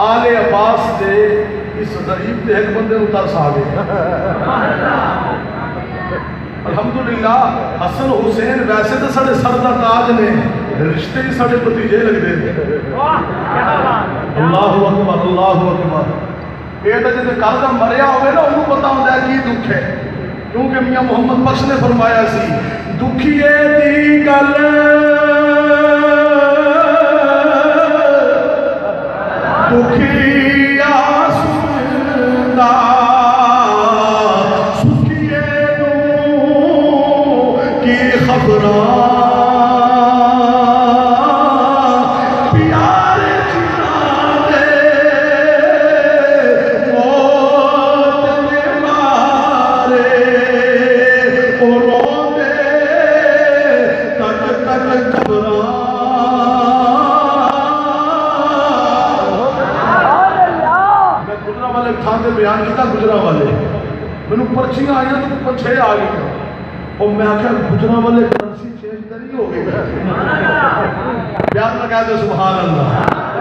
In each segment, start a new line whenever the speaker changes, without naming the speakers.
آل عباس دے اس ضعیف دے ایک بندے نوں ترس آ گئے. الحمدللہ حسن حسین ویسے تو سارے سر دا تاج نے، رشتے ہی سارے بھتیجے لگتے ہیں. اللہ اکبر اللہ اکبر. یہ تو جب کل کا مریا ہوئے نا انہوں پتا ہوتا ہے کی دکھ ہے، کیونکہ میاں محمد بخش نے فرمایا سی دکھیے دی گل دکھیا سندا سکھیے نوں کی خبراں بیان کیا گجرا والے میں پرچیاں آئی تو پچھے آ گئی اور میں آخیا گجرا والے کرنسی چینج تو نہیں ہو گئی. بیان لگا دے سبحان اللہ.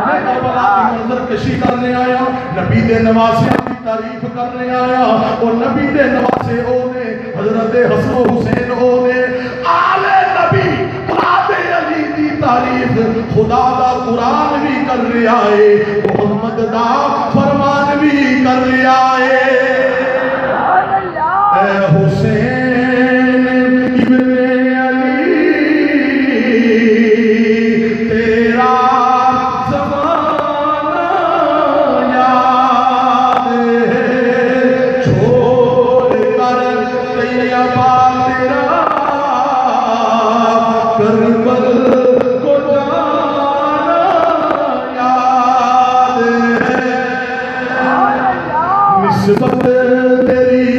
میں کربلا کی منظر کشی کرنے آیا، نبی دے نواسے کی تعریف کرنے آیا، اور نبی دے نواسے او نے حضرت حسن و حسین او نے آل نبی اولاد علی دی تعریف خدا دا قرآن بھی کر رہا ہے، محمد دا فرمان بھی کر رہا ہے. اے حسین ابن علی تیرا زمانہ یاد ہے، چھوڑ کر طیبہ تیرا کربل کو جانا یاد ہے. نسبت تیری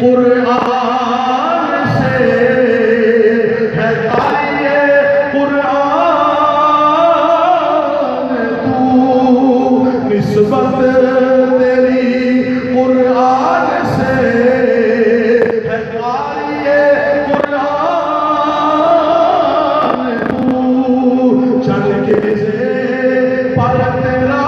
قرآن سے ہے تائیے قرآن تو، نسبت تیری قرآن سے ہے تائیے قرآن تو، چل کے سے پر تیرا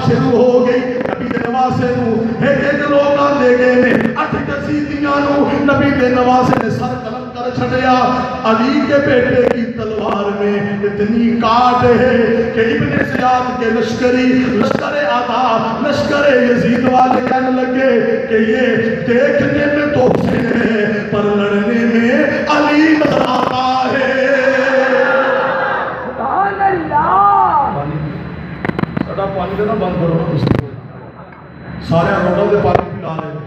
شروع ہو گئی. نبی دے نواسے نو ایک لوگ آندے گئے نے 8 کسیتیاں نو نبی دے نواسے نے سر قلم کر چھڑیا. علی کے بیٹے کی تلوار میں اتنی کاٹ ہے کہ ابن زیاد کے لشکری لشکر آداب لشکر یزید والے کہنے لگے کہ یہ دیکھنے میں تو حسین ہے پر لڑنے میں علی نظر آتا ہے.
سبحان اللہ.
پانی دینا بند کرو نا، سارے روڈوں سے پانی پلا رہے